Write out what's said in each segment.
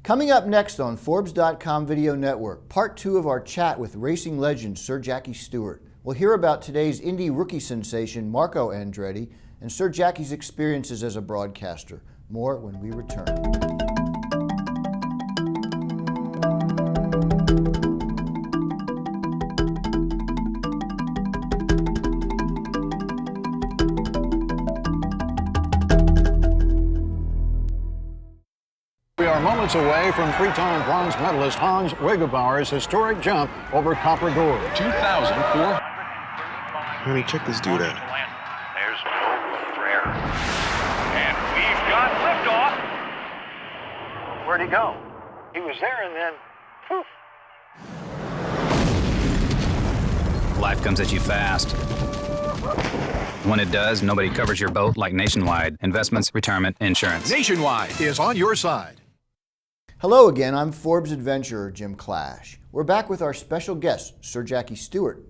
Coming up next on Forbes.com Video Network, part 2 of our chat with racing legend Sir Jackie Stewart. We'll hear about today's Indy rookie sensation Marco Andretti and Sir Jackie's experiences as a broadcaster. More when we return. We are moments away from three-time bronze medalist Hans Wegebauer's historic jump over Copper Gorge. 2004. Honey, check this dude out. There's no room for error. And we've got liftoff. Where'd he go? He was there and then, poof. Life comes at you fast. When it does, nobody covers your boat like Nationwide. Investments, retirement, insurance. Nationwide is on your side. Hello again, I'm Forbes adventurer Jim Clash. We're back with our special guest, Sir Jackie Stewart.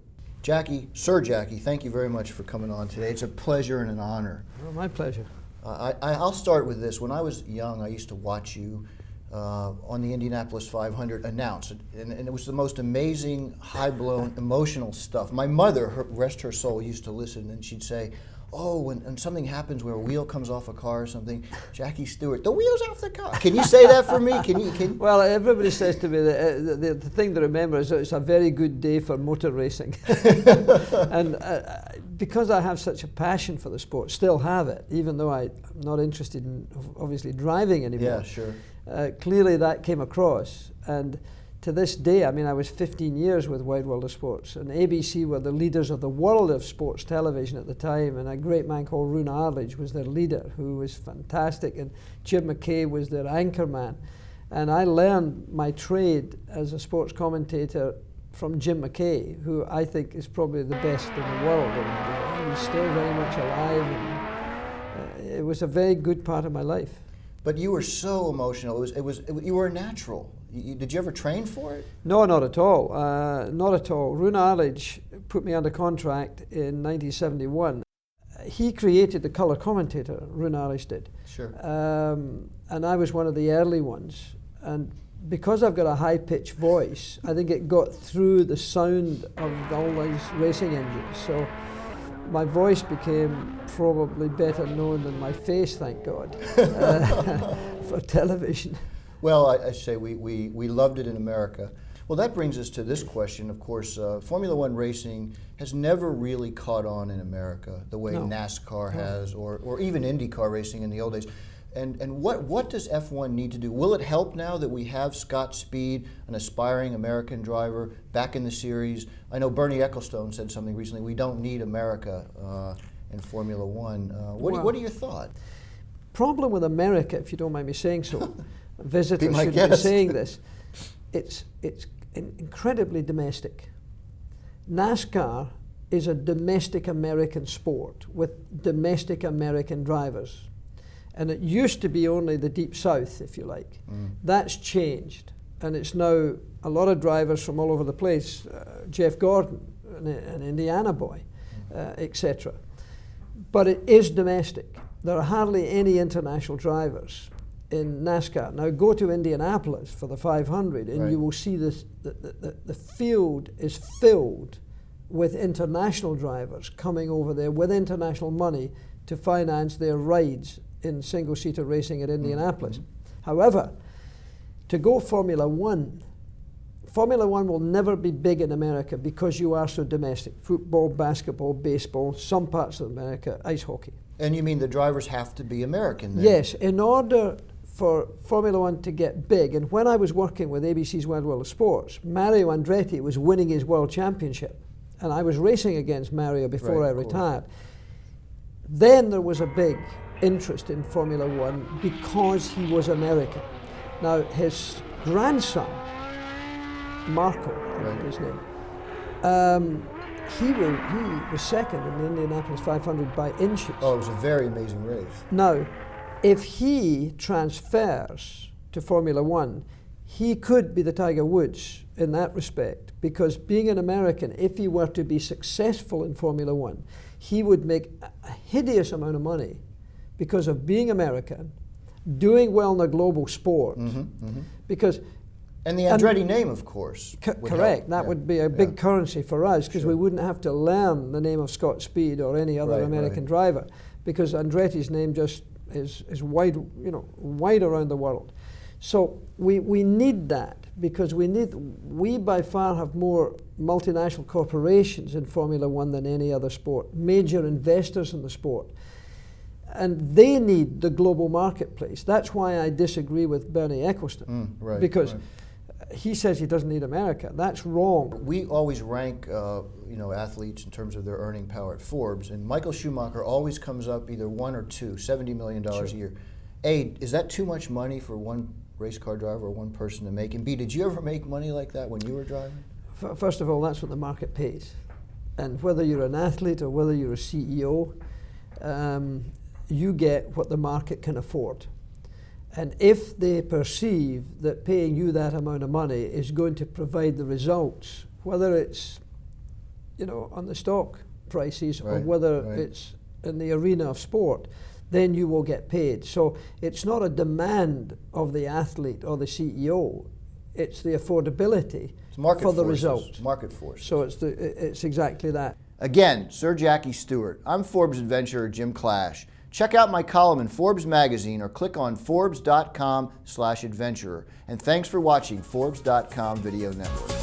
Sir Jackie, thank you very much for coming on today. It's a pleasure and an honor. Oh, my pleasure. I'll start with this. When I was young, I used to watch you on the Indianapolis 500 announce, and it was the most amazing, high-blown, emotional stuff. My mother, rest her soul, used to listen, and she'd say, oh, when something happens where a wheel comes off a car or something, Jackie Stewart, the wheel's off the car. Can you say that for me? Can you? Well, everybody says to me that the thing to remember is that it's a very good day for motor racing. And because I have such a passion for the sport, still have it, even though I'm not interested in obviously driving anymore. Yeah, sure. Clearly that came across, and to this day, I mean, I was 15 years with Wide World of Sports, and ABC were the leaders of the world of sports television at the time, and a great man called Roone Arledge was their leader, who was fantastic, and Jim McKay was their anchor man. And I learned my trade as a sports commentator from Jim McKay, who I think is probably the best in the world, and he's still very much alive, and it was a very good part of my life. But you were so emotional. You were natural. Did you ever train for it? No, not at all. Not at all. Roone Arledge put me under contract in 1971. He created the colour commentator, Roone Arledge did. Sure. And I was one of the early ones. And because I've got a high-pitched voice, I think it got through the sound of all these racing engines. So my voice became probably better known than my face, thank God, for television. Well, I say we loved it in America. Well, that brings us to this question. Of course, Formula One racing has never really caught on in America the way NASCAR has, or even IndyCar racing in the old days. And what does F1 need to do? Will it help now that we have Scott Speed, an aspiring American driver, back in the series? I know Bernie Ecclestone said something recently, we don't need America in Formula One. What are your thoughts? Problem with America, if you don't mind me saying so, visitors should be saying this, it's incredibly domestic. NASCAR is a domestic American sport with domestic American drivers. And it used to be only the deep south, if you like. That's changed. And it's now a lot of drivers from all over the place, Jeff Gordon, an Indiana boy, etc. But it is domestic. There are hardly any international drivers in NASCAR. Now go to Indianapolis for the 500 and you will see this, the field is filled with international drivers coming over there with international money to finance their rides in single-seater racing at Indianapolis. However, to go Formula One will never be big in America because you are so domestic. Football, basketball, baseball, some parts of America, ice hockey. And you mean the drivers have to be American then? Yes, in order for Formula One to get big, and when I was working with ABC's Wide World of Sports, Mario Andretti was winning his world championship, and I was racing against Mario before I retired. Then there was a big interest in Formula One because he was American. Now his grandson, Marco, I think his name, he was second in the Indianapolis 500 by inches. Oh, it was a very amazing race. Now, if he transfers to Formula One, he could be the Tiger Woods in that respect, because being an American, if he were to be successful in Formula One, he would make a hideous amount of money because of being American doing well in a global sport, because. And the Andretti name, of course. Correct. That would be a big currency for us, because we wouldn't have to learn the name of Scott Speed or any other American driver, because Andretti's name just is wide, wide around the world. So we need that, because we by far have more multinational corporations in Formula One than any other sport, major investors in the sport. And they need the global marketplace. That's why I disagree with Bernie Ecclestone, because he says he doesn't need America. That's wrong. We always rank athletes in terms of their earning power at Forbes, and Michael Schumacher always comes up either one or two, $70 million a year. A, is that too much money for one race car driver or one person to make? And B, did you ever make money like that when you were driving? First of all, that's what the market pays. And whether you're an athlete or whether you're a CEO, you get what the market can afford. And if they perceive that paying you that amount of money is going to provide the results, whether it's on the stock prices or whether it's in the arena of sport, then you will get paid. So it's not a demand of the athlete or the CEO, it's the affordability for the result. Market force. So it's exactly that. Again, Sir Jackie Stewart. I'm Forbes adventurer Jim Clash. Check out my column in Forbes magazine or click on Forbes.com/adventurer. And thanks for watching Forbes.com Video Network.